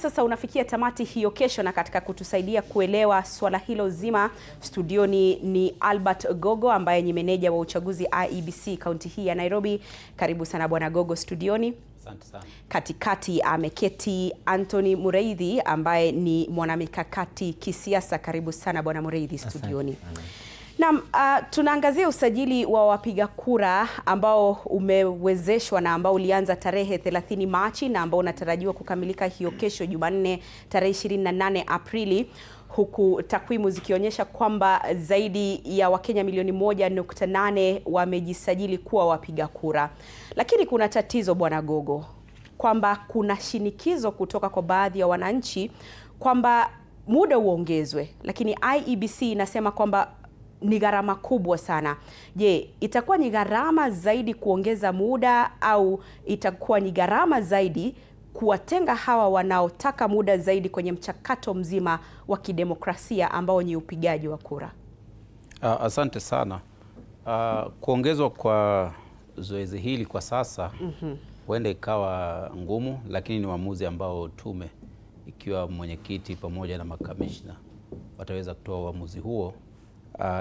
sasa unafikia tamati hiyo kesho, na katika kutusaidia kuelewa swala hilo zima studioni ni Albert Gogo ambaye ni meneja wa uchaguzi IEBC kaunti hii ya Nairobi. Karibu sana Bwana Gogo studioni. Asante sana. Katikati ameketi Anthony Mureithi ambaye ni mwanamikakati kisiasa. Karibu sana Bwana Mureithi studioni. Naam, tunaangazia usajili wa wapiga kura ambao umewezeshwa na ambao ulianza tarehe 30 Machi na ambao unatarajiwa kukamilika hiyo kesho Jumanne tarehe 28 Aprili, huku takwimu zikionyesha kwamba zaidi ya Wakenya milioni 1.8 wamejisajili kuwa wapiga kura. Lakini kuna tatizo Bwana Gogo, kwamba kuna shinikizo kutoka kwa baadhi ya wananchi kwamba muda uongezwe, lakini IEBC inasema kwamba ni gharama kubwa sana. Je, itakuwa ni gharama zaidi kuongeza muda au itakuwa ni gharama zaidi kuwatenga hawa wanaotaka muda zaidi kwenye mchakato mzima wa kidemokrasia ambao ni upigaji wa kura? Asante sana. Kuongezwa kwa zoezi hili kwa sasa huenda ikawa ngumu, lakini ni uamuzi ambao tume ikiwa mwenyekiti pamoja na makamishna wataweza kutoa uamuzi huo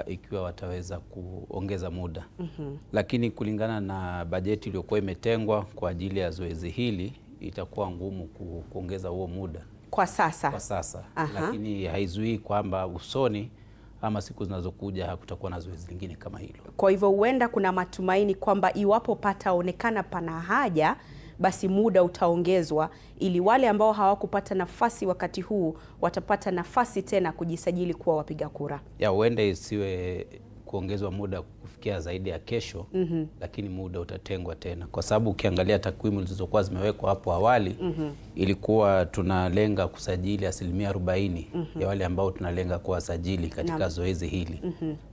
ikiwa wataweza kuongeza muda. Lakini kulingana na bajeti iliyokuwa imetengwa kwa ajili ya zoezi hili itakuwa ngumu kuongeza huo muda kwa sasa. Kwa sasa. Lakini haizuii kwamba usoni ama siku zinazokuja hakutakuwa na zoezi lingine kama hilo. Kwa hivyo huenda kuna matumaini kwamba iwapo pataonekana pana haja, basi muda utaongezwa ili wale ambao hawakupata nafasi wakati huu watapata nafasi tena kujisajili kuwa wapiga kura. Huenda isiwe kuongezwa muda kufikia zaidi ya kesho, lakini muda utatengwa tena, kwa sababu ukiangalia takwimu zilizokuwa zimewekwa hapo awali ilikuwa tunalenga kusajili 40% ya wale ambao tunalenga kuwasajili katika zoezi hili.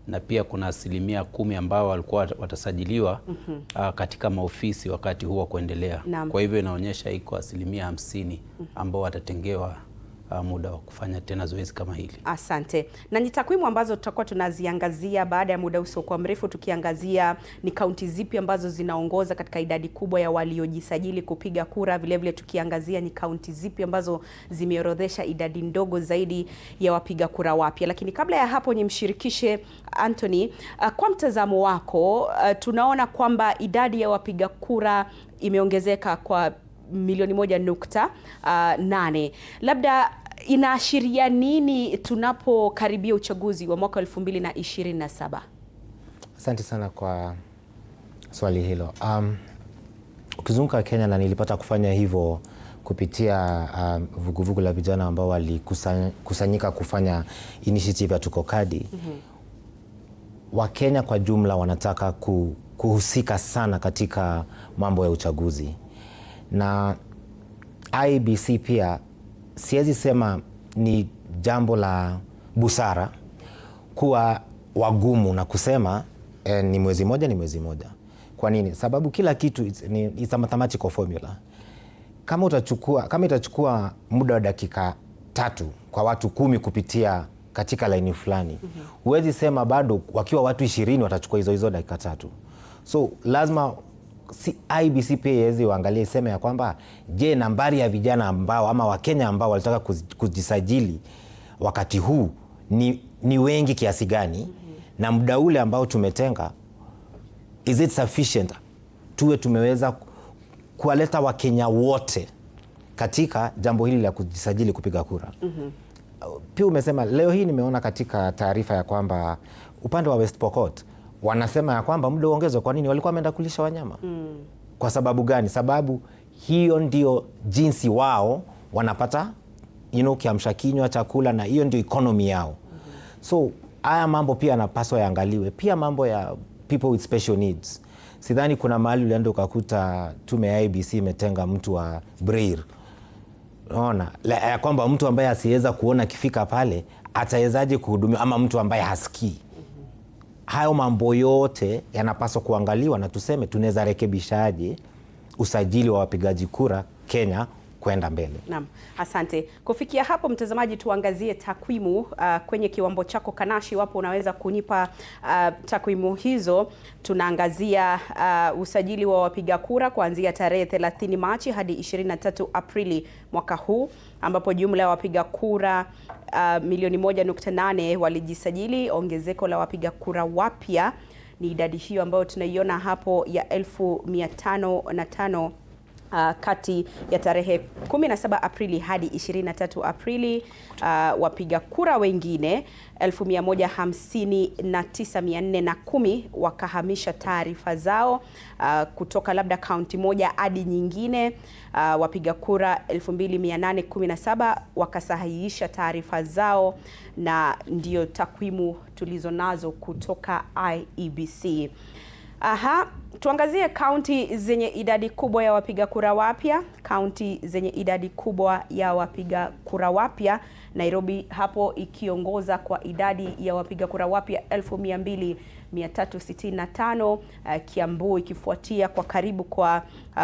Na pia kuna 10% ambao walikuwa watasajiliwa katika maofisi wakati huo kuendelea. Kwa hivyo inaonyesha iko 50% ambao watatengewa muda wa kufanya tena zoezi kama hili. Asante. Na ni takwimu ambazo tutakuwa tunaziangazia baada ya muda usiokuwa mrefu, tukiangazia ni kaunti zipi ambazo zinaongoza katika idadi kubwa ya waliojisajili kupiga kura, vile vile tukiangazia ni kaunti zipi ambazo zimeorodhesha idadi ndogo zaidi ya wapiga kura wapya. Lakini kabla ya hapo nimshirikishe Anthony, kwa mtazamo wako, tunaona kwamba idadi ya wapiga kura imeongezeka kwa milioni 1.8. Labda inaashiria nini tunapokaribia uchaguzi wa mwaka 2027? Asante sana kwa swali hilo. Ukizunguka Kenya, na nilipata kufanya hivyo kupitia vuguvugu la vijana ambao walikusanyika kufanya initiative ya Tuko Kadi. Wakenya kwa jumla wanataka kuhusika sana katika mambo ya uchaguzi. Na IEBC pia siwezi sema ni jambo la busara kuwa wagumu na kusema ni mwezi moja ni mwezi moja. Kwa nini? Sababu kila kitu it's a mathematical formula. Kama itachukua muda wa dakika 3 kwa watu 10 kupitia katika laini fulani, huwezi sema bado wakiwa watu 20 watachukua hizo dakika 3. So lazima IEBC pia iweze waangalie, iseme ya kwamba je, nambari ya vijana ambao ama Wakenya ambao walitaka kujisajili wakati huu ni wengi kiasi gani, na muda ule ambao tumetenga is it sufficient tuwe tumeweza kuwaleta Wakenya wote katika jambo hili la kujisajili kupiga kura. Pia umesema leo hii nimeona katika taarifa ya kwamba upande wa West Pokot wanasema ya kwamba muda uongezwe. Kwa nini? Walikuwa wameenda kulisha wanyama. Kwa sababu gani? Sababu hiyo ndio jinsi wao wanapata kiamsha kinywa, chakula, na hiyo ndio economy yao. So haya mambo pia yanapaswa yaangaliwe. Pia mambo ya people with special needs. Sidhani kuna mahali ulienda ukakuta tume ya IEBC imetenga mtu wa Braille. Unaona, ya kwamba mtu ambaye asiweza kuona kifika pale atawezaje kuhudumiwa, ama mtu ambaye hasikii. Hayo mambo yote yanapaswa kuangaliwa na tuseme tunaweza rekebishaje usajili wa wapigaji kura Kenya kwenda mbele. Naam, asante. Kufikia hapo mtazamaji, tuangazie takwimu kwenye kiwambo chako Kanashi, wapo unaweza kunipa takwimu hizo. Tunaangazia usajili wa wapiga kura kuanzia tarehe 30 Machi hadi 23 Aprili mwaka huu, ambapo jumla ya wapiga kura milioni 1.8 walijisajili. Ongezeko la wapiga kura wapya ni idadi hiyo ambayo tunaiona hapo ya 1505 kati ya tarehe 17 Aprili hadi 23 Aprili. Wapiga kura wengine 159,410 wakahamisha taarifa zao kutoka labda kaunti moja hadi nyingine. Wapiga kura 2,817 wakasahihisha taarifa zao, na ndio takwimu tulizo nazo kutoka IEBC. Tuangazie kaunti zenye idadi kubwa ya wapiga kura wapya. Kaunti zenye idadi kubwa ya wapiga kura wapya, Nairobi hapo ikiongoza kwa idadi ya wapiga kura wapya 12,365, Kiambu ikifuatia kwa karibu kwa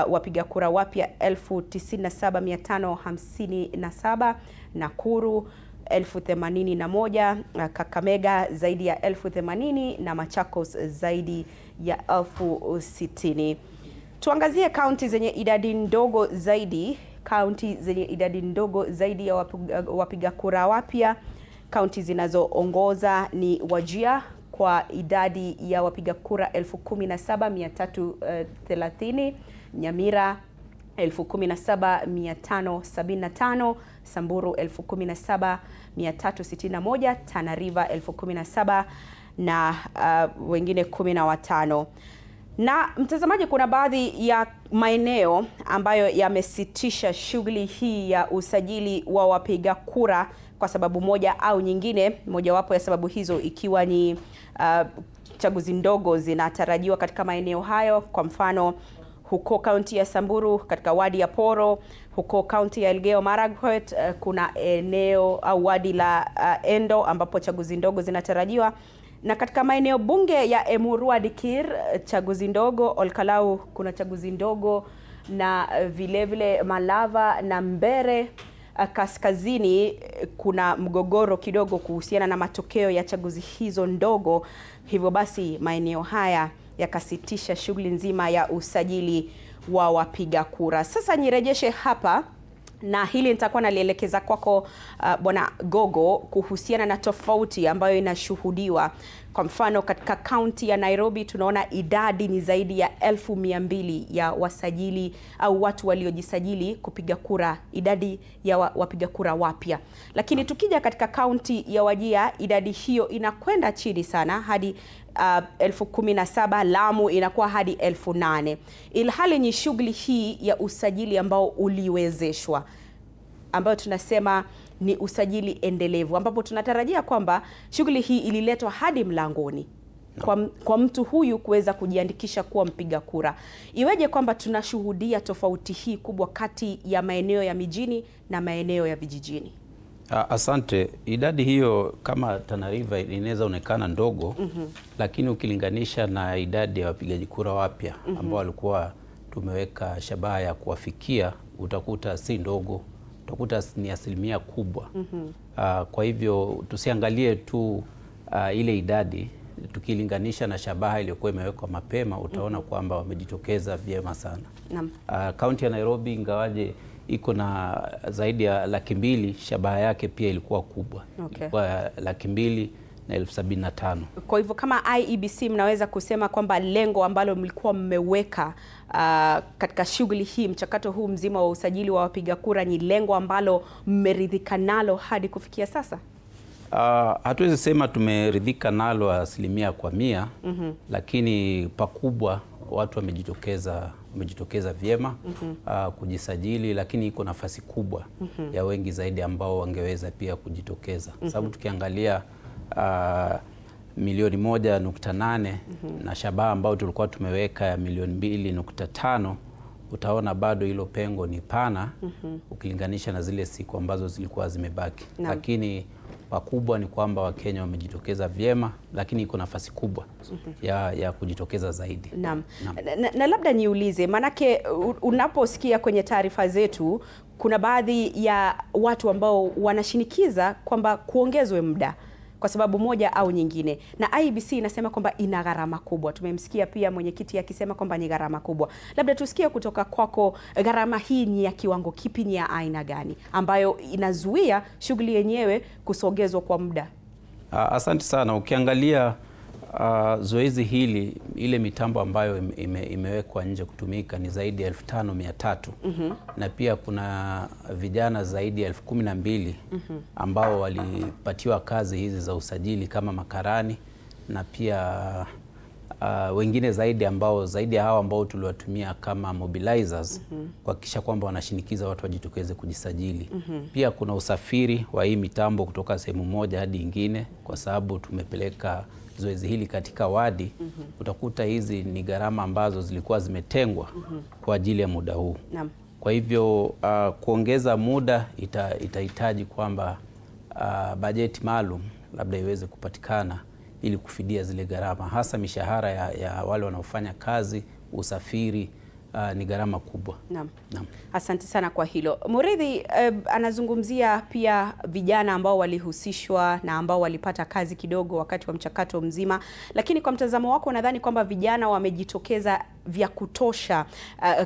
wapiga kura wapya 97,557, Nakuru 81,000, Kakamega zaidi ya 80,000 na Machakos zaidi ya 60,000. Tuangazie kaunti zenye idadi ndogo zaidi. Kaunti zenye idadi ndogo zaidi ya wapiga kura wapya, kaunti zinazoongoza ni Wajir kwa idadi ya wapiga kura 17,330, Nyamira 17,575, Samburu 17,361, Tana River 17,000 na wengine 15. Na mtazamaji, kuna baadhi ya maeneo ambayo yamesitisha shughuli hii ya usajili wa wapiga kura kwa sababu moja au nyingine, mojawapo ya sababu hizo ikiwa ni chaguzi ndogo zinatarajiwa katika maeneo hayo. Kwa mfano, huko kaunti ya Samburu katika wadi ya Poro, huko kaunti ya Elgeyo Marakwet kuna eneo au wadi la Endo ambapo chaguzi ndogo zinatarajiwa, na katika maeneo bunge ya Emurua Dikir chaguzi ndogo. Olkalau kuna chaguzi ndogo, na vile Malava na Mbere kaskazini kuna mgogoro kidogo kuhusiana na matokeo ya chaguzi hizo ndogo. Hivyo basi maeneo haya yakasitisha shughuli nzima ya usajili wa wapiga kura. Sasa nirejeshe hapa, na hili nitakuwa nalielekeza kwako Bwana Gogo, kuhusiana na tofauti ambayo inashuhudiwa. Kwa mfano katika kaunti ya Nairobi tunaona idadi ni zaidi ya 200,000 ya wasajili au watu waliojisajili kupiga kura, idadi ya wapiga kura wapya. Lakini tukija katika kaunti ya Wajir, idadi hiyo inakwenda chini sana hadi 17,000, Lamu inakuwa hadi 8,000. Ilhali ni shughuli hii ya usajili ambao uliwezeshwa, ambayo tunasema ni usajili endelevu, ambapo tunatarajia kwamba shughuli hii ililetwa hadi mlangoni kwa mtu huyu kuweza kujiandikisha kuwa mpiga kura. Iweje kwamba tunashuhudia tofauti hii kubwa kati ya maeneo ya mijini na maeneo ya vijijini? Asante. Idadi hiyo kama Tana River inaweza onekana ndogo, lakini ukilinganisha na idadi ya wapigaji kura wapya ambao walikuwa tumeweka shabaha ya kuwafikia, utakuta si ndogo, utakuta ni asilimia kubwa. Kwa hivyo tusiangalie tu ile idadi, tukilinganisha na shabaha iliyokuwa imewekwa mapema, utaona kwamba wamejitokeza vyema sana. Kaunti ya Nairobi ingawaje iko na zaidi ya 200,000, shabaha yake pia ilikuwa kubwa. Ilikuwa 275,000. Kwa hivyo kama IEBC mnaweza kusema kwamba lengo ambalo mlikuwa mmeweka katika shughuli hii, mchakato huu mzima wa usajili wa wapiga kura, ni lengo ambalo mmeridhika nalo hadi kufikia sasa? Hatuwezi sema tumeridhika nalo 100%, lakini pakubwa watu wamejitokeza vyema kujisajili, lakini iko nafasi kubwa ya wengi zaidi ambao wangeweza pia kujitokeza. Sababu tukiangalia milioni 1.8 na shabaha ambao tulikuwa tumeweka ya milioni 2.5, utaona bado hilo pengo ni pana ukilinganisha na zile siku ambazo zilikuwa zimebaki. Lakini Pakubwa ni kwamba Wakenya wamejitokeza vyema, lakini iko nafasi kubwa ya kujitokeza zaidi. Naam. Na labda niulize, manake unaposikia kwenye taarifa zetu kuna baadhi ya watu ambao wanashinikiza kwamba kuongezwe muda kwa sababu moja au nyingine, na IEBC inasema kwamba ina gharama kubwa. Tumemsikia pia mwenyekiti akisema kwamba ni gharama kubwa. Labda tusikie kutoka kwako, gharama hii ni ya kiwango kipi, ni ya aina gani ambayo inazuia shughuli yenyewe kusogezwa kwa muda? Asante sana. Ukiangalia zoezi hili, ile mitambo ambayo imewekwa nje kutumika ni zaidi ya 5,300 na pia kuna vijana zaidi ya 12,000 ambao walipatiwa kazi hizi za usajili kama makarani, na pia wengine zaidi ya hao ambao tuliwatumia kama mobilizers kuhakikisha kwamba wanashinikiza watu wajitokeze kujisajili. Pia kuna usafiri wa hii mitambo kutoka sehemu moja hadi ingine, kwa sababu tumepeleka zoezi hili katika wadi. Utakuta hizi ni gharama ambazo zilikuwa zimetengwa kwa ajili ya muda huu. Kwa hivyo kuongeza muda itahitaji kwamba bajeti maalum labda iweze kupatikana ili kufidia zile gharama, hasa mishahara ya wale wanaofanya kazi, usafiri. Ni gharama kubwa. Naam. Asante sana kwa hilo. Muridhi anazungumzia pia vijana ambao walihusishwa na ambao walipata kazi kidogo wakati wa mchakato mzima, lakini kwa mtazamo wako nadhani kwamba vijana wamejitokeza vya kutosha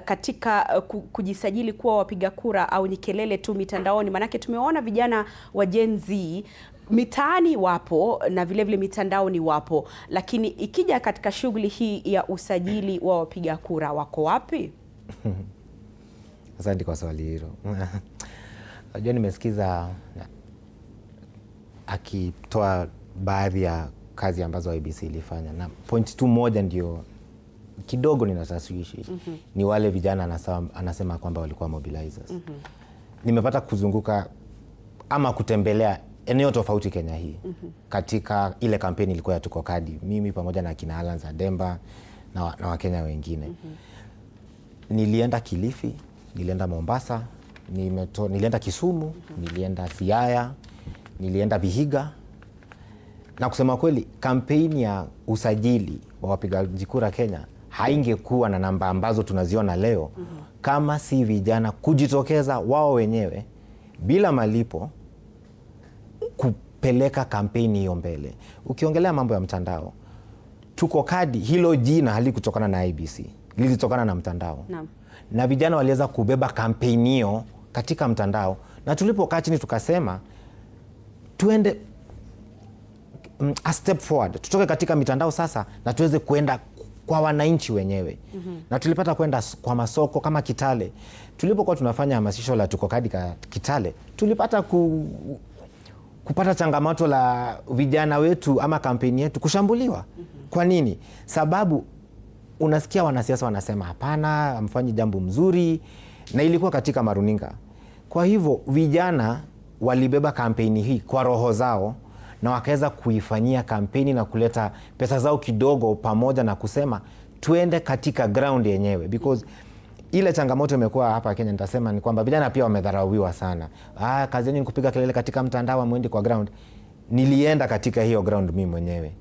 katika kujisajili kuwa wapiga kura, au ni kelele tu mitandaoni? Manake tumewaona vijana wa Gen Z mitaani wapo na vile mitandaoni wapo, lakini ikija katika shughuli hii ya usajili wa wapiga kura wako wapi? Asante kwa swali hilo. Najua nimesikiza akitoa baadhi ya kazi ambazo IEBC ilifanya, na point tu moja ndio kidogo ninataswishi. Ni wale vijana anasema kwamba walikuwa mobilizers. Nimepata kuzunguka ama kutembelea eneo tofauti Kenya hii katika ile kampeni ilikuwa ya Tuko Kadi, mimi pamoja na kina Alan Zademba na Wakenya wengine. Nilienda Kilifi, nilienda Mombasa, nilienda Kisumu, nilienda Siaya, nilienda Vihiga, na kusema kweli kampeni ya usajili wa wapigaji kura Kenya haingekuwa na namba ambazo tunaziona leo kama si vijana kujitokeza wao wenyewe bila malipo kupeleka kampeni hiyo mbele. Ukiongelea mambo ya mtandao, Tuko Kadi, hilo jina halikutokana na IEBC, lilitokana na mtandao. Na vijana waliweza kubeba kampeni hiyo katika mtandao, na tulipokaa chini tukasema tuende a step forward, tutoke katika mitandao sasa na tuweze kuenda kwa wananchi wenyewe. Na tulipata kwenda kwa masoko kama Kitale. Tulipokuwa tunafanya hamasisho la Tuko Kadi Kitale, tulipata kupata changamoto la vijana wetu ama kampeni yetu kushambuliwa. Kwa nini? Sababu unasikia wanasiasa wanasema hapana, amfanyi jambo mzuri, na ilikuwa katika maruninga. Kwa hivyo vijana walibeba kampeni hii kwa roho zao, na wakaweza kuifanyia kampeni na kuleta pesa zao kidogo pamoja, na kusema tuende katika ground yenyewe, because ile changamoto imekuwa hapa Kenya, nitasema ni kwamba vijana pia wamedharauliwa sana. Kazi yenu ni kupiga kelele katika mtandao, muende kwa ground. Nilienda katika hiyo ground mimi mwenyewe.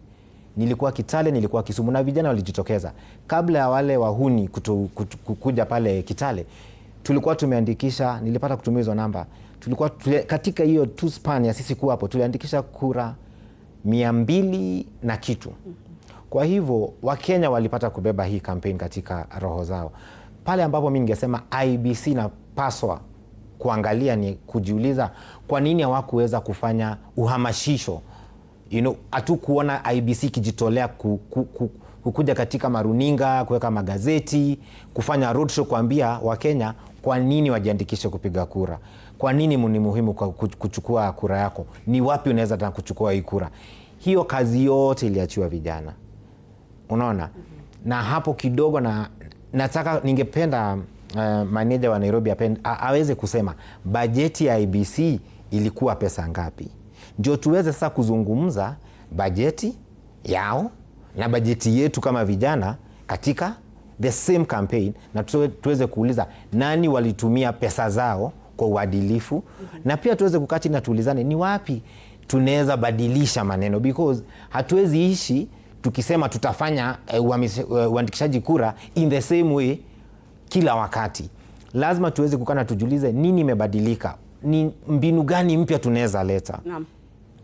Nilikuwa Kitale, nilikuwa Kisumu, na vijana walijitokeza. Kabla ya wale wahuni kuja pale Kitale, tulikuwa tumeandikisha, nilipata kutumia hizo namba. Tulikuwa katika hiyo two span ya sisi kuwa hapo, tuliandikisha kura 200 na kitu. Kwa hivyo Wakenya walipata kubeba hii campaign katika roho zao. Pale ambapo mimi ningesema IEBC inapaswa kuangalia ni kujiuliza kwa nini hawakuweza kufanya uhamasisho. Hatu kuona IEBC kijitolea kukuja katika maruninga, kuweka magazeti, kufanya roadshow kuambia Wakenya kwa nini wajiandikishe kupiga kura. Kwa nini ni muhimu kuchukua kura yako? Ni wapi unaweza tena kuchukua hii kura? Hiyo kazi yote iliachiwa vijana. Unaona? Na hapo kidogo ningependa manager wa Nairobi aweze kusema bajeti ya IEBC ilikuwa pesa ngapi, ndio tuweze sasa kuzungumza bajeti yao na bajeti yetu kama vijana katika the same campaign, na tuweze kuuliza nani walitumia pesa zao kwa uadilifu. Na pia tuweze kukaa chini na tuulizane ni wapi tunaweza badilisha maneno, because hatuwezi ishi tukisema tutafanya uandikishaji kura in the same way kila wakati. Lazima tuweze kukana tujulize nini imebadilika, ni mbinu gani mpya tunaweza leta. Naam.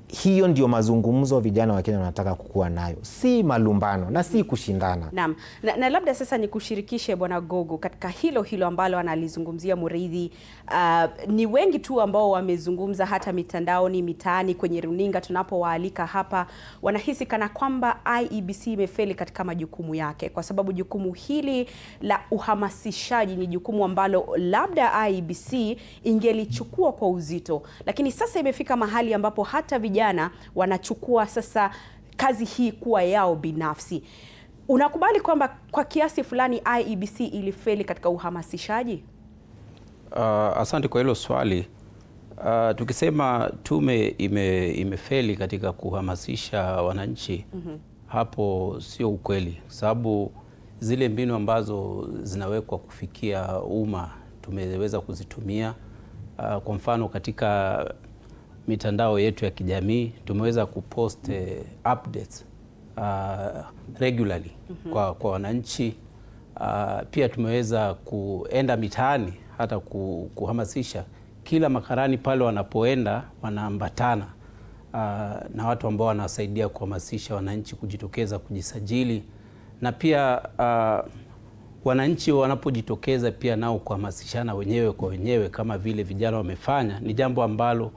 Hiyo ndio mazungumzo vijana wa Kenya wanataka kukua nayo, si malumbano na si kushindana. Naam. Na labda sasa ni kushirikishe Bwana Gogo katika hilo ambalo analizungumzia Mureithi. Ni wengi tu ambao wamezungumza hata mitandaoni, mitaani, kwenye runinga tunapowaalika hapa, wanahisi kana kwamba IEBC imefeli katika majukumu yake, kwa sababu jukumu hili la uhamasishaji ni jukumu ambalo labda IEBC ingelichukua kwa uzito, lakini sasa imefika mahali ambapo hata vijana wanachukua sasa kazi hii kuwa yao binafsi. Unakubali kwamba kwa kiasi fulani IEBC ilifeli katika uhamasishaji? Asante kwa hilo swali. Tukisema tume imefeli katika kuhamasisha wananchi, hapo sio ukweli, sababu zile mbinu ambazo zinawekwa kufikia umma tumeweza kuzitumia. Kwa mfano katika mitandao yetu ya kijamii tumeweza kupost updates regularly kwa wananchi. Pia tumeweza kuenda mitaani hata kuhamasisha. Kila makarani pale wanapoenda wanaambatana na watu ambao wanasaidia kuhamasisha wananchi kujitokeza kujisajili, na pia wananchi wanapojitokeza pia nao kuhamasishana wenyewe kwa wenyewe kama vile vijana wamefanya, ni jambo ambalo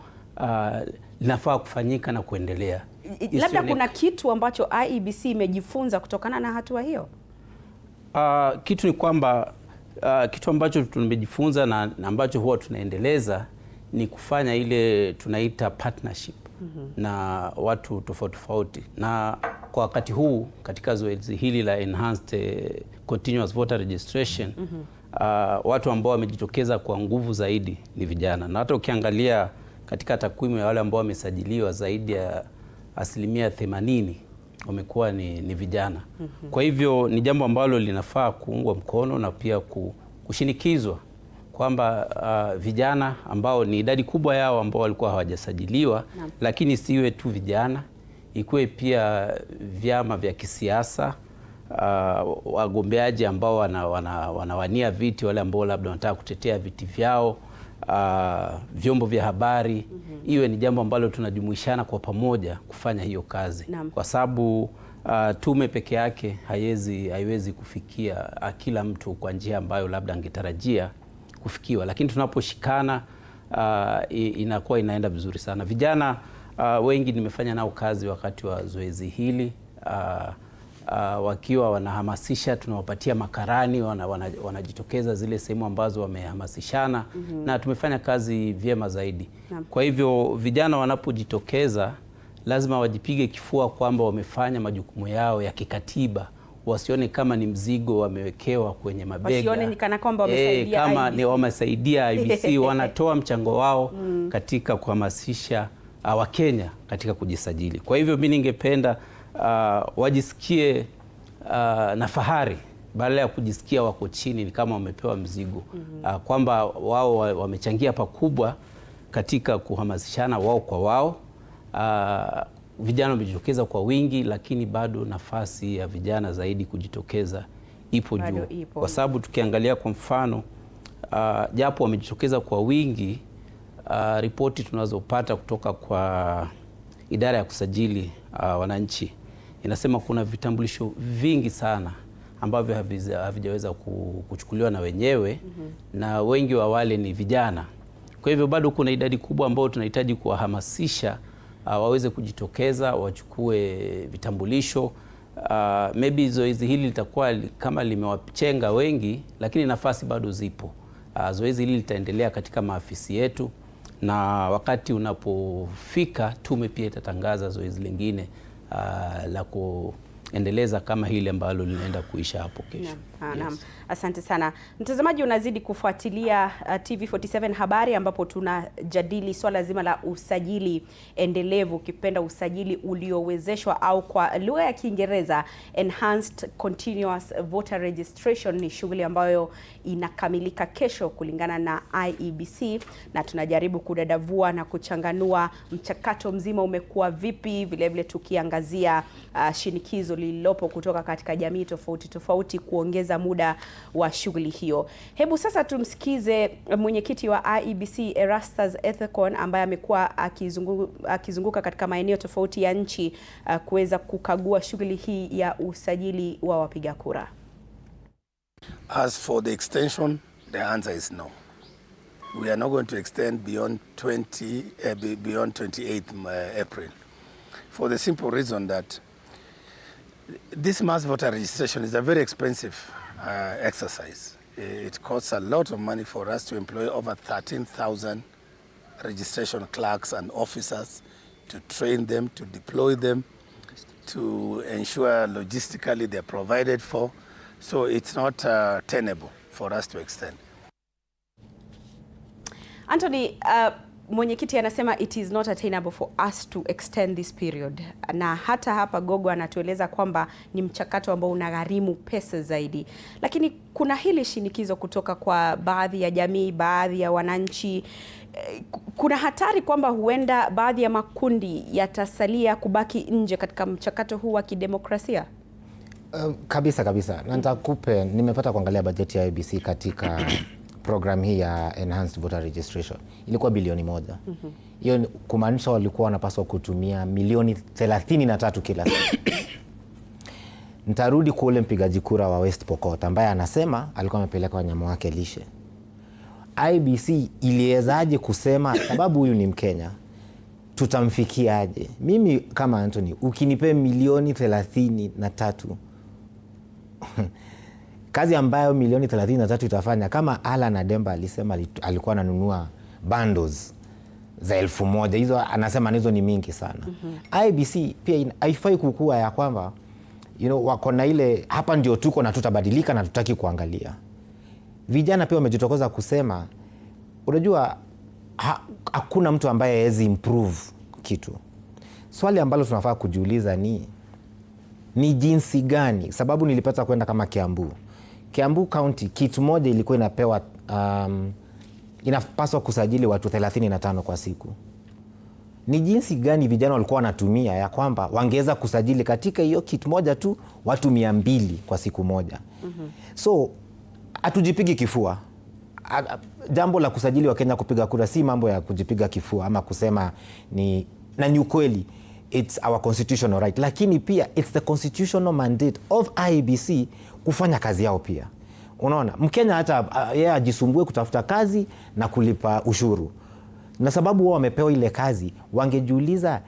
linafaa kufanyika na kuendelea. Labda kuna kitu ambacho IEBC imejifunza kutokana na hatua hiyo? Kitu ni kwamba kitu ambacho tumejifunza na ambacho huwa tunaendeleza ni kufanya ile tunaita partnership na watu tofauti tofauti, na kwa wakati huu katika zoezi hili la enhanced continuous voter registration watu ambao wamejitokeza kwa nguvu zaidi ni vijana, na hata ukiangalia katika takwimu ya wale ambao wamesajiliwa zaidi ya 80% wamekuwa ni vijana. Kwa hivyo ni jambo ambalo linafaa kuungwa mkono na pia kushinikizwa kwamba vijana ambao ni idadi kubwa yao ambao walikuwa hawajasajiliwa, lakini siwe tu vijana, ikuwe pia vyama vya kisiasa, wagombeaji ambao wanawania viti, wale ambao labda wanataka kutetea viti vyao, vyombo vya habari, iwe ni jambo ambalo tunajumuishana kwa pamoja kufanya hiyo kazi. Kwa sababu tume peke yake haiwezi kufikia kila mtu kwa njia ambayo labda angetarajia kufikiwa, lakini tunaposhikana inakuwa inaenda vizuri sana. Vijana wengi nimefanya nao kazi wakati wa zoezi hili, wakiwa wanahamasisha, tunawapatia makarani, wanajitokeza zile sehemu ambazo wamehamasishana, na tumefanya kazi vyema zaidi. Kwa hivyo vijana wanapojitokeza lazima wajipige kifua kwamba wamefanya majukumu yao ya kikatiba, wasione kama ni mzigo wamewekewa kwenye mabega, wasione ni kana kwamba wamesaidia kama ni wamesaidia IEBC. Wanatoa mchango wao katika kuhamasisha Wakenya katika kujisajili. Kwa hivyo mimi ningependa wajisikie na fahari badala ya kujisikia wako chini ni kama wamepewa mzigo, kwamba wao wamechangia pakubwa katika kuhamasishana wao kwa wao. Vijana wamejitokeza kwa wingi, lakini bado nafasi ya vijana zaidi kujitokeza ipo juu, kwa sababu tukiangalia kwa mfano japo wamejitokeza kwa wingi, ripoti tunazopata kutoka kwa idara ya kusajili wananchi inasema kuna vitambulisho vingi sana ambavyo havijaweza kuchukuliwa na wenyewe, na wengi wa wale ni vijana. Kwa hivyo bado kuna idadi kubwa ambao tunahitaji kuwahamasisha waweze kujitokeza wachukue vitambulisho. Maybe zoezi hili litakuwa kama limewachenga wengi, lakini nafasi bado zipo. Zoezi hili litaendelea katika maafisi yetu, na wakati unapofika tume pia itatangaza zoezi lingine la kuendeleza kama hili ambalo linaenda kuisha hapo kesho. Naam. Asante sana. Mtazamaji, unazidi kufuatilia TV47 habari, ambapo tunajadili swala zima la usajili endelevu, ukipenda usajili uliowezeshwa au kwa lugha ya Kiingereza Enhanced Continuous Voter Registration. Ni shughuli ambayo inakamilika kesho kulingana na IEBC, na tunajaribu kudadavua na kuchanganua mchakato mzima umekuwa vipi, vile vile tukiangazia shinikizo lililopo kutoka katika jamii tofauti tofauti kuongeza muda wa shughuli hiyo. Hebu sasa tumsikize mwenyekiti wa IEBC Erastus Ethekon, ambaye amekuwa akizunguka katika maeneo tofauti ya nchi kuweza kukagua shughuli hii ya usajili wa wapiga kura. As for the extension, the answer is no. We are not going to extend beyond 28th April, for the simple reason that this mass voter registration is a very expensive exercise. It costs a lot of money for us to employ over 13,000 registration clerks and officers, to train them, to deploy them, to ensure logistically they're provided for. So it's not tenable for us to extend. Anthony, mwenyekiti anasema it is not attainable for us to extend this period, na hata hapa Gogo anatueleza kwamba ni mchakato ambao unagharimu pesa zaidi, lakini kuna hili shinikizo kutoka kwa baadhi ya jamii, baadhi ya wananchi. Kuna hatari kwamba huenda baadhi ya makundi yatasalia kubaki nje katika mchakato huu wa kidemokrasia. Kabisa. Na nitakupe, nimepata kuangalia bajeti ya IEBC katika program hii ya Enhanced Voter Registration. Ilikuwa bilioni 1. Hiyo kumaanisha walikuwa wanapaswa kutumia milioni 33 kila siku. Nitarudi kwa ule mpigaji kura wa West Pokot ambaye anasema alikuwa amepeleka wanyama wake lishe. IEBC iliwezaje kusema sababu huyu ni Mkenya, tutamfikiaje? Mimi kama Anthony, ukinipe milioni 33 kazi ambayo milioni 33 itafanya, kama Alan Ademba alisema alikuwa ananunua bundles za 1000, hizo anasema hizo ni mingi sana. IEBC pia haifai kukua ya kwamba wako na ile hapa ndio tuko na tutabadilika na tutaki kuangalia. Vijana pia wamejitokeza kusema, unajua hakuna mtu ambaye hawezi improve kitu. Swali ambalo tunafaa kujiuliza ni jinsi gani, sababu nilipata kwenda kama Kiambu County, kitu moja ilikuwa inapewa inapaswa kusajili watu 35 kwa siku. Ni jinsi gani vijana walikuwa wanatumia ya kwamba wangeweza kusajili katika hiyo kitu moja tu watu 200 kwa siku moja. So hatujipigi kifua. Jambo la kusajili wa Kenya kupiga kura si mambo ya kujipiga kifua ama kusema ni ukweli. It's our constitutional right, lakini pia it's the constitutional mandate of IEBC kufanya kazi yao pia. Unaona, Mkenya hata yeye ajisumbue kutafuta kazi na kulipa ushuru. Na sababu wao wamepewa ile kazi, wangejiuliza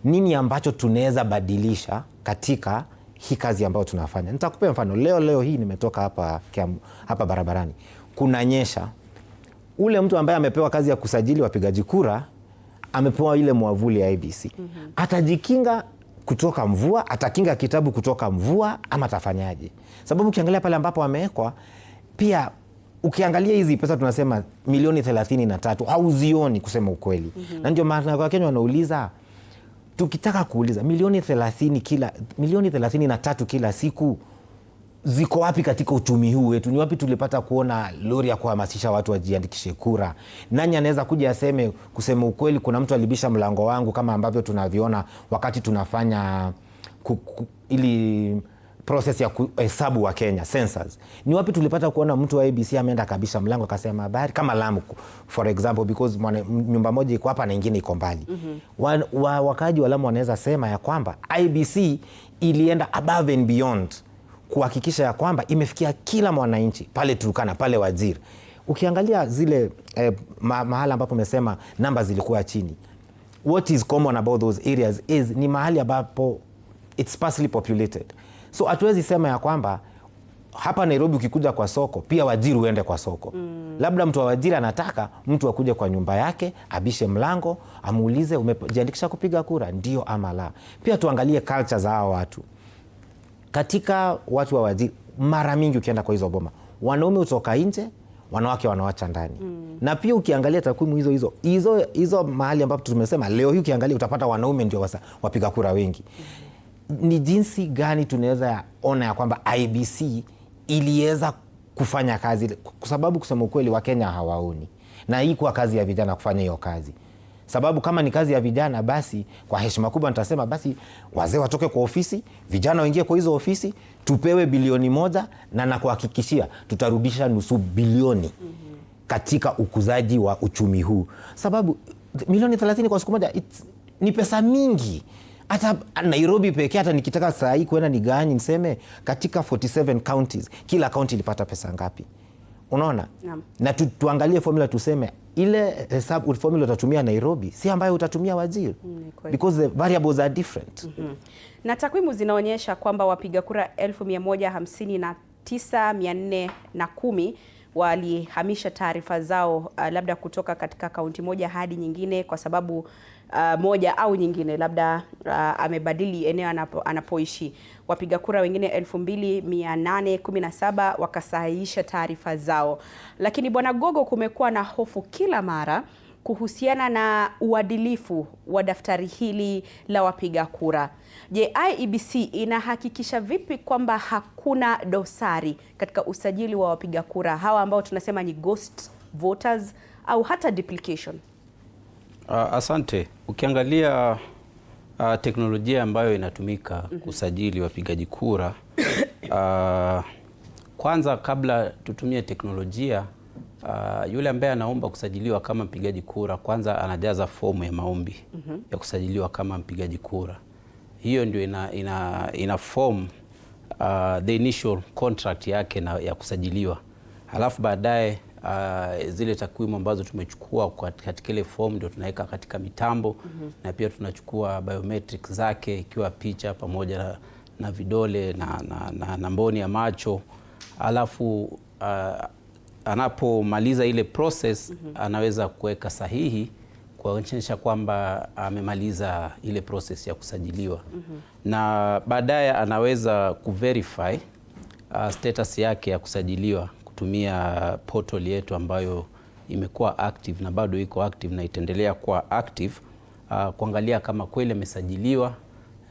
nini ambacho tunaweza badilisha katika hii kazi ambayo tunafanya. Nitakupea mfano. Leo hii nimetoka hapa barabarani. Kunanyesha. Ule mtu ambaye amepewa kazi ya kusajili wapigaji kura amepewa ile mwavuli ya IEBC. Atajikinga kutoka mvua, atakinga kitabu kutoka mvua, ama atafanyaje? Sababu ukiangalia pale ambapo wamewekwa, pia ukiangalia hizi pesa tunasema milioni 33 hauzioni kusema ukweli. Na ndio maana kwa Kenya wanauliza, tukitaka kuuliza milioni 33 kila siku ziko wapi katika uchumi huu wetu? Ni wapi tulipata kuona lori ya kuhamasisha watu wajiandikishe kura? Nani anaweza kuja aseme kusema ukweli kuna mtu alibisha mlango wangu kama ambavyo tunaviona wakati tunafanya ili process ya kuhesabu wa Kenya census? Ni wapi tulipata kuona mtu wa IEBC ameenda kabisha mlango akasema habari kama Lamu for example, because nyumba moja iko hapa na nyingine iko mbali. Wakaji wa Lamu wanaweza sema ya kwamba IEBC ilienda above and beyond kuhakikisha ya kwamba imefikia kila mwananchi pale Turkana, pale Wajir. Ukiangalia zile mahala ambapo umesema namba zilikuwa chini, what is common about those areas is ni mahali ambapo it's sparsely populated. So hatuwezi sema ya kwamba hapa Nairobi ukikuja kwa soko pia Wajir uende kwa soko. Labda mtu wa Wajir anataka mtu akuje kwa nyumba yake, abishe mlango, amuulize umejiandikisha kupiga kura ndio ama la. Pia tuangalie culture za hao watu. Katika watu wa Wajir, mara mingi ukienda kwa hizo boma, wanaume utoka nje, wanawake wanawacha ndani. Na pia ukiangalia takwimu hizo mahali ambapo tumesema leo hii, ukiangalia utapata wanaume ndio wapiga kura wengi. Ni jinsi gani tunaweza ona ya kwamba IEBC iliweza kufanya kazi, kwa sababu kusema ukweli Wakenya hawaoni, na hii kwa kazi ya vijana kufanya hiyo kazi. Sababu kama ni kazi ya vijana, basi kwa heshima kubwa nitasema basi wazee watoke kwa ofisi, vijana waingie kwa hizo ofisi, tupewe bilioni 1 na nakuhakikishia tutarudisha nusu bilioni katika ukuzaji wa uchumi huu. Sababu milioni 30 kwa siku moja ni pesa mingi. Hata Nairobi pekee, hata nikitaka saa hii kwenda nigawanye niseme katika 47 counties, kila county ilipata pesa ngapi? Unaona? Na tuangalie formula, tuseme ile hesabu formula utatumia Nairobi si ambayo utatumia Wajir, because the variables are different. Na takwimu zinaonyesha kwamba wapiga kura 159,410 walihamisha taarifa zao labda kutoka katika kaunti moja hadi nyingine kwa sababu moja au nyingine, labda amebadili eneo anapoishi. Wapiga kura wengine 2,817 wakasahihisha taarifa zao. Lakini Bwana Gogo, kumekuwa na hofu kila mara kuhusiana na uadilifu wa daftari hili la wapiga kura. Je, IEBC inahakikisha vipi kwamba hakuna dosari katika usajili wa wapiga kura hawa ambao tunasema ni ghost voters au hata duplication? Asante. Ukiangalia teknolojia ambayo inatumika kusajili wapigaji kura, kwanza kabla tutumie teknolojia, yule ambaye anaomba kusajiliwa kama mpigaji kura kwanza anajaza fomu ya maombi ya kusajiliwa kama mpigaji kura. Hiyo ndio ina form the initial contract yake ya kusajiliwa. Halafu baadaye zile takwimu ambazo tumechukua katika ile form ndio tunaweka katika mitambo, na pia tunachukua biometrics zake, ikiwa picha pamoja na vidole na mboni ya macho. Halafu anapomaliza ile process anaweza kuweka sahihi kuonyesha kwamba amemaliza ile process ya kusajiliwa. Na baadaye anaweza kuverify status yake ya kusajiliwa kutumia portal yetu ambayo imekuwa active na bado iko active na itaendelea kuwa active, kuangalia kama kweli amesajiliwa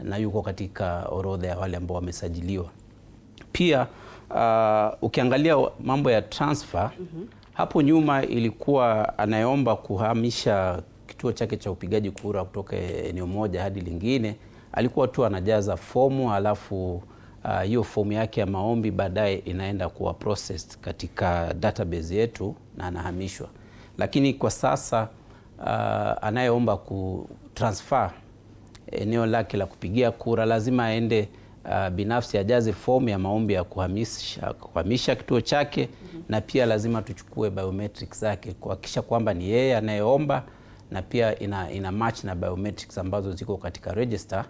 na yuko katika orodha ya wale ambao wamesajiliwa. Pia ukiangalia mambo ya transfer, hapo nyuma ilikuwa anayeomba kuhamisha kituo chake cha upigaji kura kutoka eneo moja hadi lingine, alikuwa tu anajaza fomu, alafu hiyo fomu yake ya maombi baadaye inaenda kuwa processed katika database yetu na anahamishwa. Lakini kwa sasa anayeomba kutransfer eneo lake la kupigia kura lazima aende binafsi ajaze fomu ya maombi ya kuhamisha kituo chake, na pia lazima tuchukue biometrics zake kuhakikisha kwamba ni yeye anayeomba, na pia ina match na biometrics ambazo ziko katika register,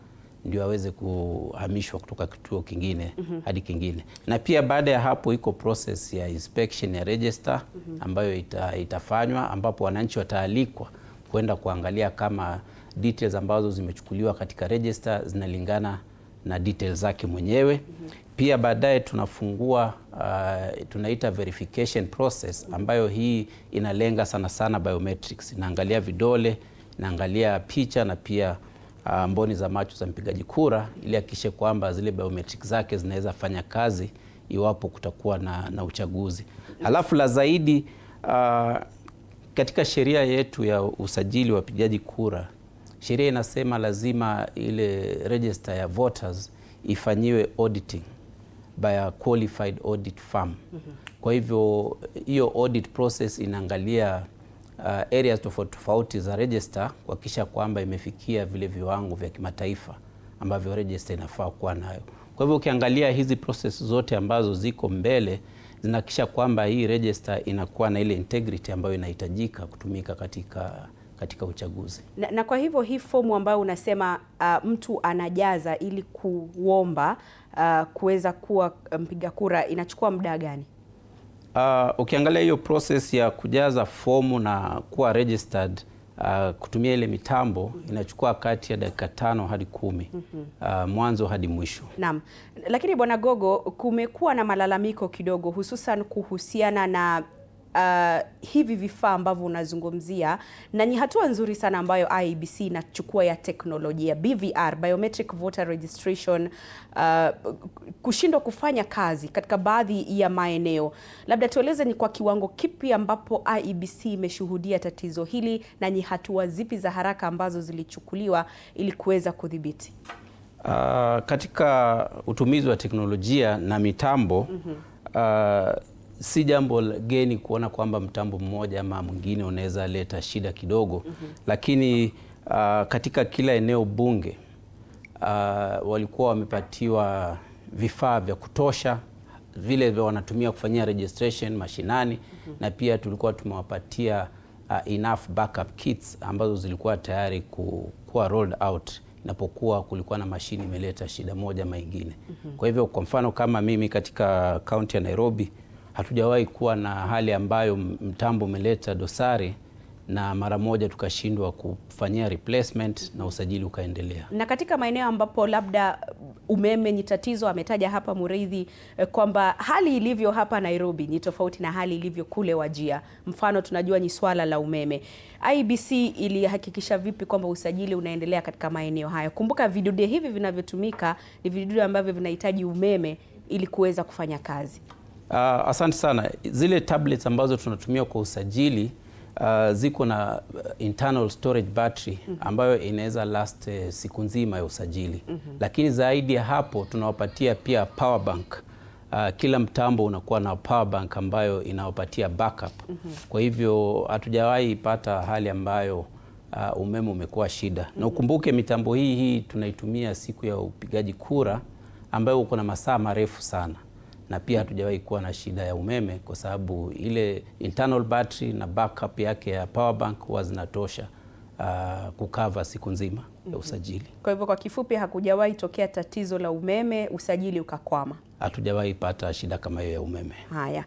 ndio aweze kuhamishwa kutoka kituo kingine hadi kingine. Na pia baada ya hapo iko process ya inspection ya register ambayo itafanywa, ambapo wananchi wataalikwa kwenda kuangalia kama details ambazo zimechukuliwa katika register zinalingana na details zake mwenyewe. Pia baadaye tunafungua tunaita verification process, ambayo hii inalenga sana sana biometrics. Inaangalia vidole, inaangalia picha na pia mboni za macho za mpigaji kura, ili hakikishe kwamba zile biometrics zake zinaweza fanya kazi iwapo kutakuwa na uchaguzi. Halafu la zaidi, katika sheria yetu ya usajili wa wapigaji kura, sheria inasema lazima ile register ya voters ifanyiwe auditing by a qualified audit firm. Kwa hivyo hiyo audit process inaangalia areas tofauti za register kuhakikisha kwamba imefikia vile viwango vya kimataifa ambavyo register inafaa kuwa nayo. Kwa hivyo ukiangalia hizi process zote ambazo ziko mbele zinahakikisha kwamba hii register inakuwa na ile integrity ambayo inahitajika kutumika katika uchaguzi. Na kwa hivyo hii fomu ambayo unasema mtu anajaza ili kuomba kuweza kuwa mpiga kura inachukua muda gani? Ukiangalia hiyo process ya kujaza fomu na kuwa registered kutumia ile mitambo inachukua kati ya dakika 5 hadi 10 mwanzo hadi mwisho. Naam. Lakini Bwana Gogo, kumekuwa na malalamiko kidogo hususan kuhusiana na hivi vifaa ambavyo unazungumzia, na ni hatua nzuri sana ambayo IEBC inachukua ya teknolojia BVR, Biometric Voter Registration, kushindwa kufanya kazi katika baadhi ya maeneo. Labda tueleze ni kwa kiwango kipi ambapo IEBC imeshuhudia tatizo hili na ni hatua zipi za haraka ambazo zilichukuliwa ili kuweza kudhibiti? Katika utumizi wa teknolojia na mitambo, si jambo geni kuona kwamba mtambo mmoja ama mwingine unaweza leta shida kidogo, lakini katika kila eneo bunge walikuwa wamepatiwa vifaa vya kutosha vile vya wanatumia kufanyia registration mashinani, na pia tulikuwa tumewapatia enough backup kits ambazo zilikuwa tayari kuwa rolled out inapokuwa kulikuwa na mashini imeleta shida moja ama ingine. Kwa hivyo kwa mfano kama mimi katika kaunti ya Nairobi hatujawahi kuwa na hali ambayo mtambo umeleta dosari na mara moja tukashindwa kufanyia replacement na usajili ukaendelea. Na katika maeneo ambapo labda umeme ni tatizo, ametaja hapa Mureithi kwamba hali ilivyo hapa Nairobi ni tofauti na hali ilivyo kule Wajir. Mfano tunajua ni swala la umeme. IEBC ilihakikisha vipi kwamba usajili unaendelea katika maeneo hayo? Kumbuka vidude hivi vinavyotumika ni vidude ambavyo vinahitaji umeme ili kuweza kufanya kazi. Asante sana. Zile tablets ambazo tunatumia kwa usajili ziko na internal storage battery ambayo inaweza last siku nzima ya usajili. Lakini zaidi ya hapo tunawapatia pia power bank. Kila mtambo unakuwa na power bank ambayo inawapatia backup. Kwa hivyo hatujawahi pata hali ambayo umeme umekuwa shida. Na ukumbuke mitambo hii tunaitumia siku ya upigaji kura ambayo uko na masaa marefu sana. Na pia hatujawahi kuwa na shida ya umeme kwa sababu ile internal battery na backup yake ya power bank huwa zinatosha kukava siku nzima ya usajili. Kwa hivyo kwa kifupi hakujawahi tokea tatizo la umeme, usajili ukakwama. Hatujawahi pata shida kama hiyo ya umeme. Haya.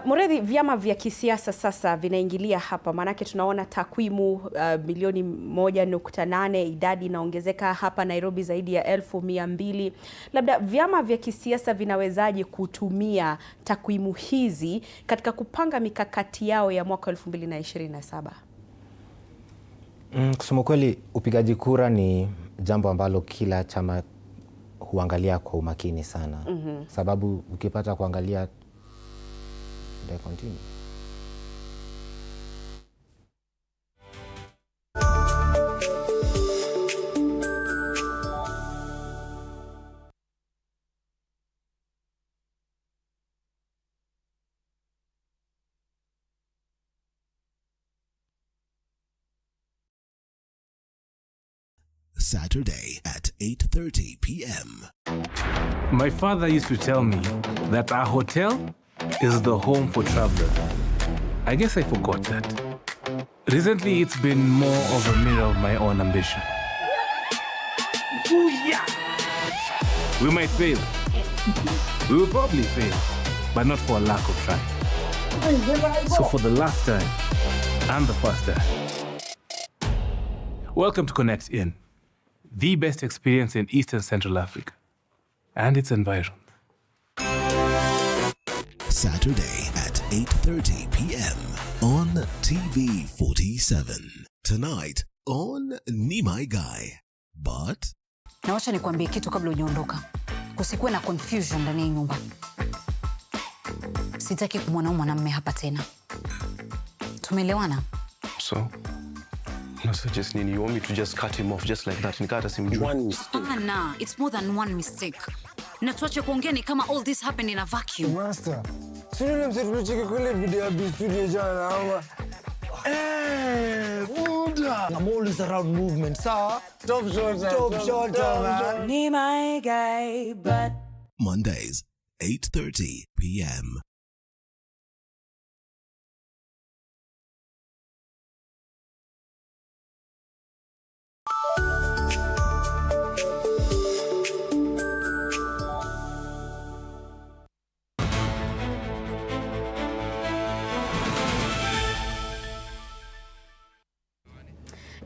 Mureithi, vyama vya kisiasa sasa vinaingilia hapa, maanake tunaona takwimu milioni 1.8, idadi inaongezeka hapa Nairobi zaidi ya 1200. Labda vyama vya kisiasa vinawezaje kutumia takwimu hizi katika kupanga mikakati yao ya mwaka 2027? Kusema kweli, upigaji kura ni jambo ambalo kila chama huangalia kwa umakini sana. Sababu ukipata kuangalia continue. Saturday at 8:30 p.m. My father used to tell me that our hotel is the home for travelers. I guess I forgot that. Recently, it's been more of a mirror of my own ambition. Ooh, yeah. We might fail. We will probably fail, but not for a lack of trying. So for the last time and the first time, welcome to Connect In, the best experience in Eastern Central Africa and its environs. Saturday at 8:30 p.m. on TV47. Tonight on Ni My Guy. But na wacha nikwambie kitu kabla hujaondoka. Kusikuwe na confusion ndani ya nyumba. Sitaki kumwona mwanamume hapa tena. Tumeelewana? So, just Nini, you want me to just cut him off just like that? Nikata simjui. One mistake. Nah, it's more than one mistake. Na tuache kuongea ni kama all this happened in a vacuum. Master, sio mzee tulicheka kule video ya studio jana ama Buddha. I'm always around movement, sir. Top shot, man. Ni my guy, but Mondays, 8:30 p.m.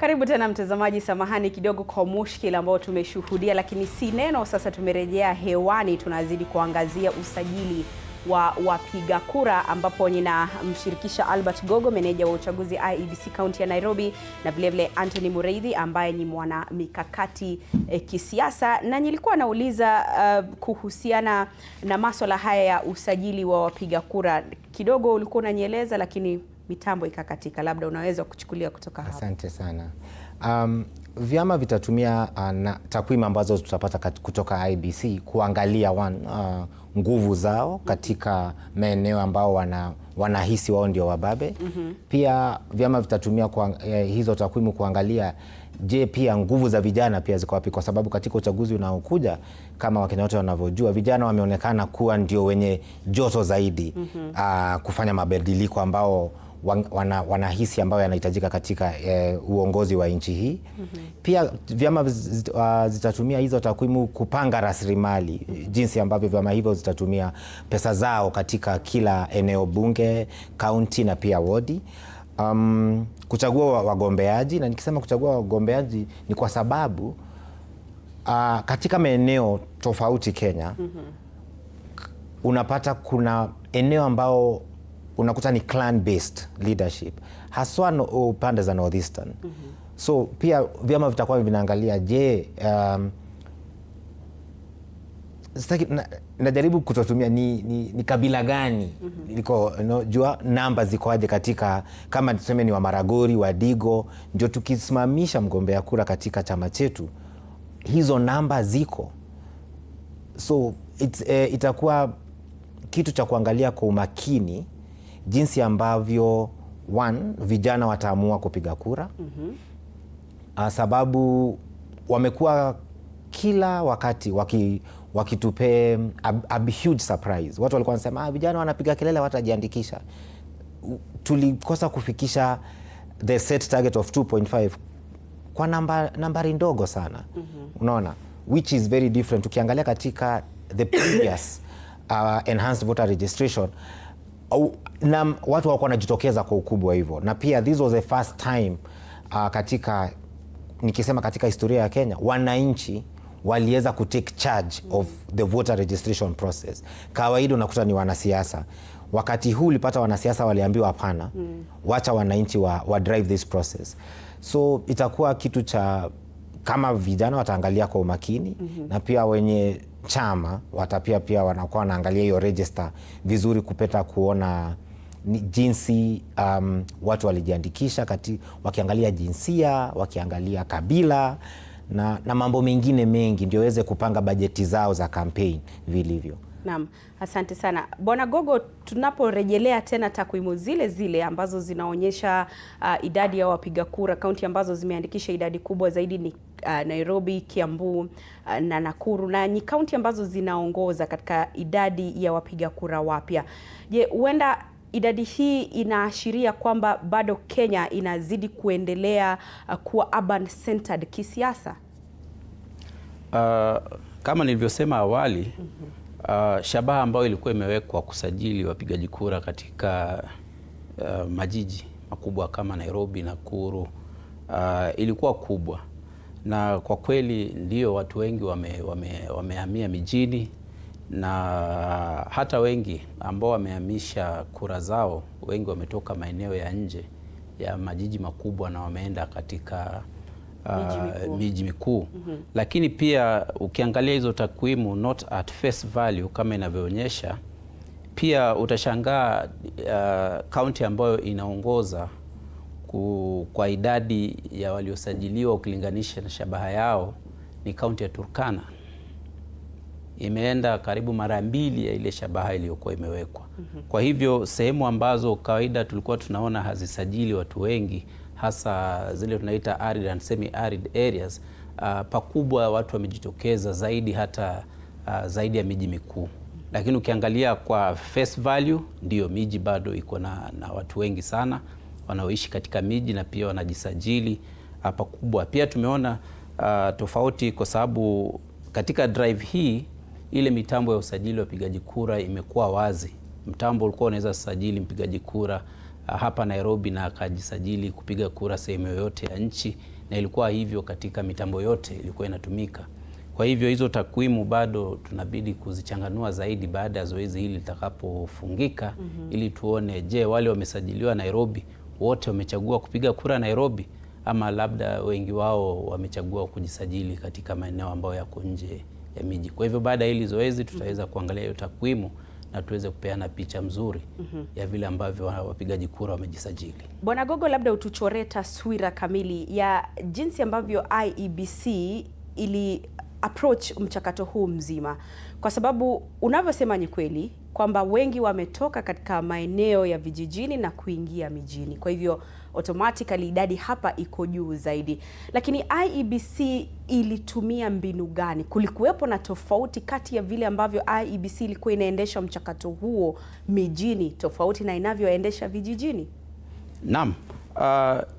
Karibu tena mtazamaji, samahani kidogo kwa mushkila ambao tumeshuhudia, lakini si neno. Sasa tumerejea hewani, tunazidi kuangazia usajili wa wapiga kura, ambapo ninamshirikisha Albert Gogo, meneja wa uchaguzi IEBC kaunti ya Nairobi, na vile vile Anthony Mureithi ambaye ni mwana mikakati kisiasa, na nilikuwa nauliza kuhusiana na masuala haya ya usajili wa wapiga kura. Kidogo ulikuwa unanieleza, lakini mitambo ikakatika, labda unaweza kuchukulia kutoka hapo. Asante sana. Vyama vitatumia takwimu ambazo tutapata kutoka IEBC kuangalia nguvu zao katika maeneo ambao wanahisi wao ndio wababe. Pia vyama vitatumia hizo takwimu kuangalia, je, pia nguvu za vijana pia ziko wapi, kwa sababu katika uchaguzi unaokuja, kama Wakenya wote wanavyojua, vijana wameonekana kuwa ndio wenye joto zaidi kufanya mabadiliko ambao wanahisi ambayo yanahitajika katika uongozi wa nchi hii. Pia vyama zitatumia hizo takwimu kupanga rasilimali, jinsi ambavyo vyama hivyo zitatumia pesa zao katika kila eneo bunge, kaunti na pia wodi. Kuchagua wagombeaji, na nikisema kuchagua wagombeaji ni kwa sababu katika maeneo tofauti Kenya, unapata kuna eneo ambao unakuta ni clan based leadership, haswa upande za Northeastern. So pia vyama vitakuwa vinaangalia, je, najaribu kutotumia ni kabila gani liko jua namba ziko aje katika, kama tuseme ni wa Maragori, wa Digo, ndio tukisimamisha mgombea kura katika chama chetu hizo namba ziko. So itakuwa kitu cha kuangalia kwa umakini jinsi ambavyo vijana wataamua kupiga kura. Sababu wamekuwa kila wakati wakitupe a huge surprise. Watu walikuwa wanasema vijana wanapiga kelele, watajiandikisha. Tulikosa kufikisha the set target of 2.5 kwa nambari ndogo sana. Unaona, which is very different ukiangalia katika the previous enhanced voter registration. Na watu wako wanajitokeza kwa ukubwa hivyo, na pia this was the first time nikisema katika historia ya Kenya, wananchi waliweza kutake charge of the voter registration process. Kawaida unakuta ni wanasiasa. Wakati huu ulipata wanasiasa waliambiwa hapana, wacha wananchi wa drive this process. So itakuwa kitu cha, kama vijana wataangalia kwa umakini, na pia wenye chama pia wanakuwa wanaangalia hiyo register vizuri, kupeta kuona jinsi watu walijiandikisha, wakiangalia jinsia, wakiangalia kabila na mambo mengine mengi, ndio waweze kupanga bajeti zao za campaign vilivyo. Naam, asante sana Bwana Gogo. Tunaporejelea tena takwimu zile ambazo zinaonyesha idadi ya wapiga kura, kaunti ambazo zimeandikisha idadi kubwa zaidi ni Nairobi, Kiambu na Nakuru, na ni kaunti ambazo zinaongoza katika idadi ya wapiga kura wapya. Je, huenda idadi hii inaashiria kwamba bado Kenya inazidi kuendelea kuwa urban centered kisiasa? Kama nilivyosema awali, shabaha ambayo ilikuwa imewekwa kusajili wapigaji kura katika majiji makubwa kama Nairobi, Nakuru, ilikuwa kubwa, na kwa kweli ndio watu wengi wamehamia mijini, na hata wengi ambao wamehamisha kura zao, wengi wametoka maeneo ya nje ya majiji makubwa na wameenda katika miji mikuu. Lakini pia ukiangalia hizo takwimu not at face value kama inavyoonyesha, pia utashangaa kaunti ambayo inaongoza kwa idadi ya waliosajiliwa ukilinganisha na shabaha yao ni kaunti ya Turkana. Imeenda karibu mara 2 ya ile shabaha iliyokuwa imewekwa. Kwa hivyo sehemu ambazo kawaida tulikuwa tunaona hazisajili watu wengi, hasa zile tunaita arid and semi arid areas, pakubwa watu wamejitokeza zaidi, hata zaidi ya miji mikuu. Lakini ukiangalia kwa face value, ndio miji bado iko na watu wengi sana wanaoishi katika miji na pia wanajisajili pakubwa. Pia tumeona tofauti kwa sababu katika drive hii ile mitambo ya usajili wa wapigaji kura imekuwa wazi. Mtambo ulikuwa unaweza sajili mpigaji kura hapa Nairobi na akajisajili kupiga kura sehemu yoyote ya nchi, na ilikuwa hivyo katika mitambo yote ilikuwa inatumika. Kwa hivyo hizo takwimu bado tunabidi kuzichanganua zaidi baada ya zoezi hili litakapofungika, ili tuone, je, wale wamesajiliwa Nairobi wote wamechagua kupiga kura Nairobi, ama labda wengi wao wamechagua kujisajili katika maeneo ambayo yako nje ya miji. Kwa hivyo baada ya hili zoezi tutaweza kuangalia hiyo takwimu na tuweze kupeana picha mzuri ya vile ambavyo wapigaji kura wamejisajili. Bwana Gogo, labda utuchoree taswira kamili ya jinsi ambavyo IEBC ili approach mchakato huu mzima, kwa sababu unavyosema ni kweli kwamba wengi wametoka katika maeneo ya vijijini na kuingia mijini, kwa hivyo automatically idadi hapa iko juu zaidi. Lakini IEBC ilitumia mbinu gani? Kulikuwepo na tofauti kati ya vile ambavyo IEBC ilikuwa inaendesha mchakato huo mijini tofauti na inavyoendesha vijijini? Naam,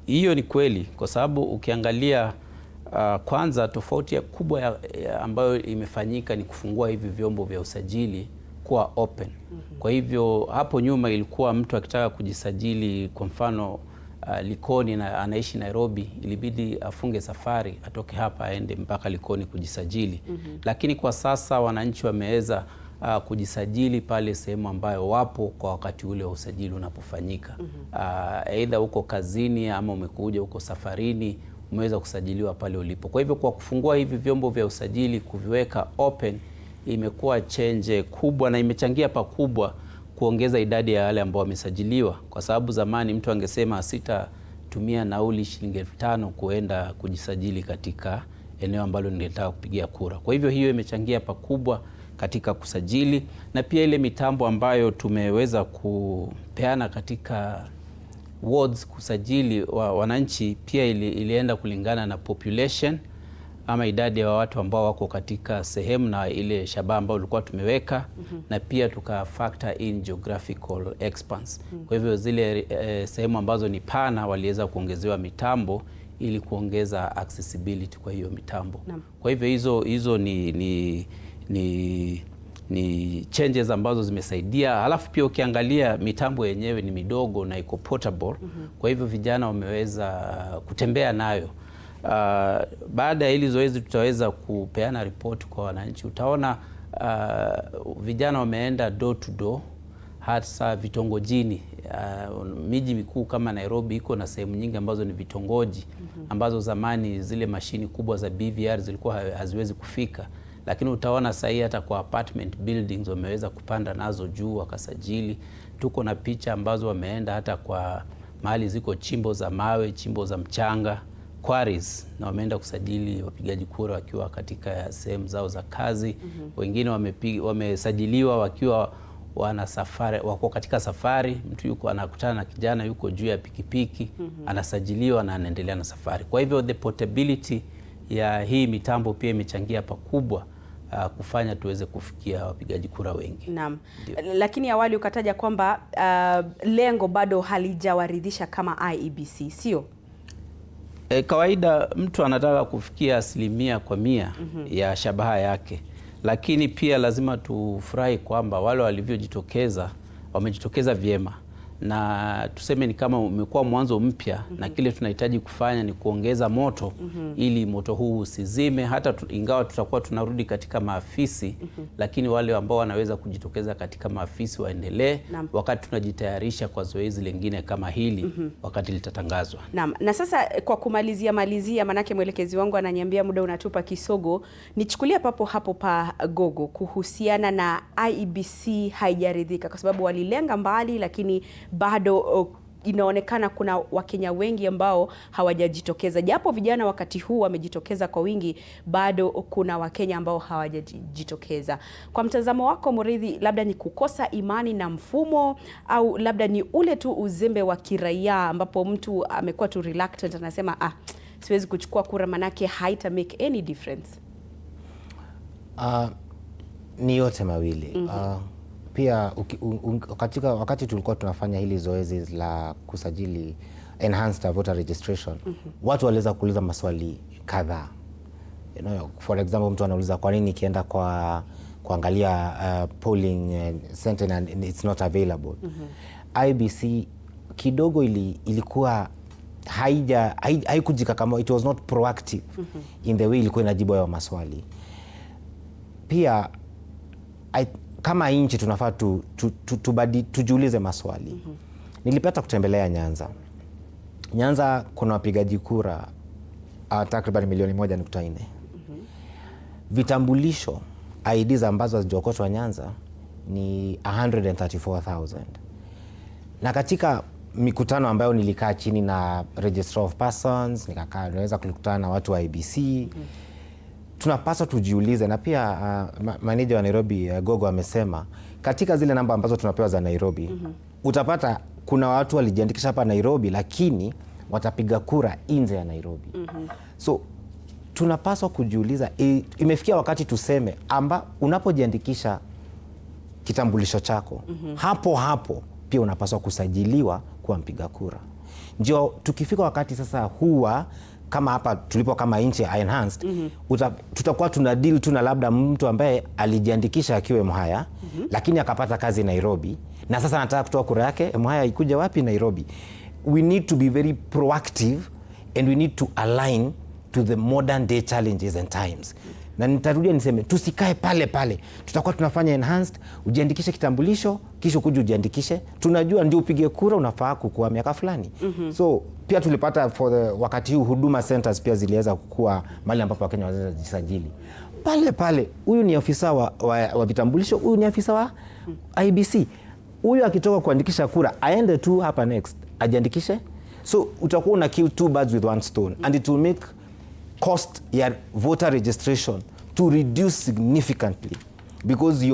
hiyo ni kweli, kwa sababu ukiangalia kwanza tofauti kubwa ambayo imefanyika ni kufungua hivi vyombo vya usajili kuwa open. Kwa hivyo hapo nyuma ilikuwa mtu akitaka kujisajili, kwa mfano Likoni na anaishi Nairobi, ilibidi afunge safari atoke hapa aende mpaka Likoni kujisajili. Lakini kwa sasa wananchi wameweza kujisajili pale sehemu ambayo wapo kwa wakati ule wa usajili unapofanyika. Aidha uko kazini ama umekuja uko safarini, umeweza kusajiliwa pale ulipo. Kwa hivyo kwa kufungua hivi vyombo vya usajili, kuviweka open, imekuwa change kubwa na imechangia pakubwa kuongeza idadi ya wale ambao wamesajiliwa, kwa sababu zamani mtu angesema sitatumia nauli shilingi 5,000 kuenda kujisajili katika eneo ambalo ningetaka kupigia kura. Kwa hivyo hiyo imechangia pakubwa katika kusajili, na pia ile mitambo ambayo tumeweza kupeana katika wards kusajili wananchi pia ilienda kulingana na population ama idadi ya watu ambao wako katika sehemu na ile shabaha ambayo tulikuwa tumeweka, na pia tuka factor in geographical expanse. Kwa hivyo zile sehemu ambazo ni pana waliweza kuongezewa mitambo ili kuongeza accessibility kwa hiyo mitambo. Kwa hivyo hizo ni changes ambazo zimesaidia. Halafu pia ukiangalia mitambo yenyewe ni midogo na iko portable. Kwa hivyo vijana wameweza kutembea nayo. Baada ya hili zoezi tutaweza kupeana report kwa wananchi. Utaona vijana wameenda door to door, hasa vitongojini. Miji mikuu kama Nairobi iko na sehemu nyingi ambazo ni vitongoji, ambazo zamani zile mashini kubwa za BVR zilikuwa haziwezi kufika. Lakini utaona sasa hata kwa apartment buildings wameweza kupanda nazo juu wakasajili. Tuko na picha ambazo wameenda hata kwa mahali ziko chimbo za mawe, chimbo za mchanga, quarries, na wameenda kusajili wapigaji kura wakiwa katika sehemu zao za kazi. Wengine wamesajiliwa wakiwa wana safari, wako katika safari, mtu yuko anakutana na kijana yuko juu ya pikipiki, anasajiliwa na anaendelea na safari. Kwa hivyo the portability ya hii mitambo pia imechangia pakubwa kufanya tuweze kufikia wapigaji kura wengi. Naam. Lakini awali ukataja kwamba lengo bado halijawaridhisha kama IEBC, sio? Kawaida mtu anataka kufikia 100% ya shabaha yake, lakini pia lazima tufurahi kwamba wale walivyojitokeza wamejitokeza vyema, na tuseme ni kama umekuwa mwanzo mpya, na kile tunahitaji kufanya ni kuongeza moto ili moto huu usizime, hata ingawa tutakuwa tunarudi katika maafisi, lakini wale ambao wanaweza kujitokeza katika maafisi waendelee wakati tunajitayarisha kwa zoezi lingine kama hili wakati litatangazwa. Naam. Na sasa kwa kumalizia manake mwelekezi wangu ananiambia muda unatupa kisogo, nichukulia papo hapo pa Gogo kuhusiana na IEBC haijaridhika kwa sababu walilenga mbali, lakini bado inaonekana kuna Wakenya wengi ambao hawajajitokeza. Japo vijana wakati huu wamejitokeza kwa wingi, bado kuna Wakenya ambao hawajajitokeza. Kwa mtazamo wako Mureithi, labda ni kukosa imani na mfumo, au labda ni ule tu uzembe wa kiraia ambapo mtu amekuwa tu reluctant, anasema siwezi kuchukua kura manake haita make any difference? Ni yote mawili. Pia wakati tulikuwa tunafanya hili zoezi la kusajili enhanced voter registration, watu waliweza kuuliza maswali kadhaa. For example, mtu anauliza kwa nini nikienda kuangalia polling center and it's not available. IEBC kidogo ilikuwa haikujika kama it was not proactive in the way ilikuwa inajibu hayo maswali. Pia kama nchi tunafaa tujiulize maswali. Nilipata kutembelea Nyanza. Nyanza kuna wapigaji kura takriban milioni 1.4. Vitambulisho IDs ambazo hazijaokotwa Nyanza ni 134,000. Na katika mikutano ambayo nilikaa chini na Registrar of Persons, naweza kukutana na watu wa IBC, tunapaswa tujiulize, na pia manager wa Nairobi Gogo amesema katika zile namba ambazo tunapewa za Nairobi, utapata kuna watu walijiandikisha hapa Nairobi lakini watapiga kura nje ya Nairobi. So tunapaswa kujiuliza, imefikia wakati tuseme unapojiandikisha kitambulisho chako, hapo pia unapaswa kusajiliwa kuwa mpiga kura. Ndio tukifika wakati sasa huwa kama hapa tulipo kama nchi enhanced, tutakuwa tuna deal tu na labda mtu ambaye alijiandikisha akiwa Mhaya, lakini akapata kazi Nairobi, na sasa anataka kutoa kura yake Mhaya ikuje wapi? Nairobi. We need to be very proactive and we need to align to the modern day challenges and times. Na nitarudia niseme, tusikae pale. Tutakuwa tunafanya enhanced, ujiandikishe kitambulisho, kisha kuja ujiandikishe. Tunajua ndio upige kura unafaa kukua miaka fulani. So pia tulipata wakati huu huduma centers pia ziliweza kukua mahali ambapo Wakenya wanaweza kujisajili. Pale, huyu ni afisa wa vitambulisho, huyu ni afisa wa IBC. Huyu akitoka kuandikisha kura, aende tu hapa next, ajiandikishe. So utakuwa una kill two birds with one stone, and it will make cost ya voter registration to reduce significantly, because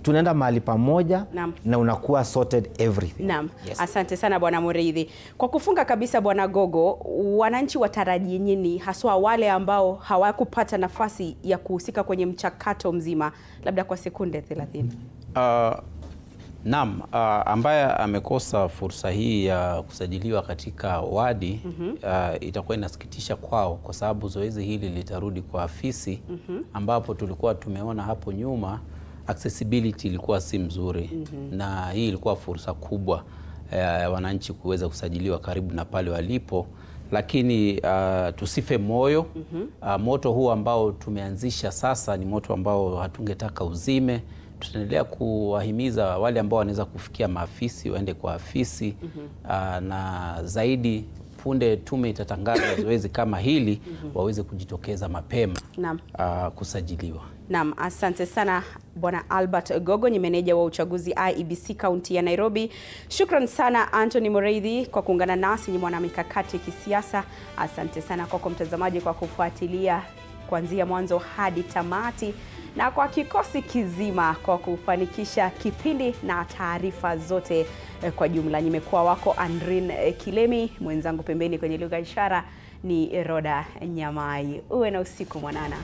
tunaenda mahali pamoja na unakuwa sorted everything. Naam. Yes. Asante sana Bwana Mureithi. Kwa kufunga kabisa Bwana Gogo, wananchi watarajie nini haswa wale ambao hawakupata nafasi ya kuhusika kwenye mchakato mzima, labda kwa sekunde 30? Naam, ambaye amekosa fursa hii ya kusajiliwa katika wadi, itakuwa inasikitisha kwao, kwa sababu zoezi hili litarudi kwa afisi, ambapo tulikuwa tumeona hapo nyuma accessibility ilikuwa si mzuri, na hii ilikuwa fursa kubwa wananchi kuweza kusajiliwa karibu na pale walipo. Lakini tusife moyo. Moto huu ambao tumeanzisha sasa ni moto ambao hatungetaka uzime. Tutaendelea kuwahimiza wale ambao wanaweza kufikia maafisi waende kwa afisi, na zaidi punde tume itatangaza zoezi kama hili, waweze kujitokeza mapema kusajiliwa. Naam, asante sana Bwana Albert Gogo, ni meneja wa uchaguzi IEBC kaunti ya Nairobi. Shukran sana Anthony Mureithi kwa kuungana nasi, ni mwanamikakati kisiasa. Asante sana kwako mtazamaji kwa kufuatilia kuanzia mwanzo hadi tamati, na kwa kikosi kizima kwa kufanikisha kipindi na taarifa zote kwa jumla. Nimekuwa wako Andrin Kilemi, mwenzangu pembeni kwenye lugha ishara ni Roda Nyamai. Uwe na usiku mwanana.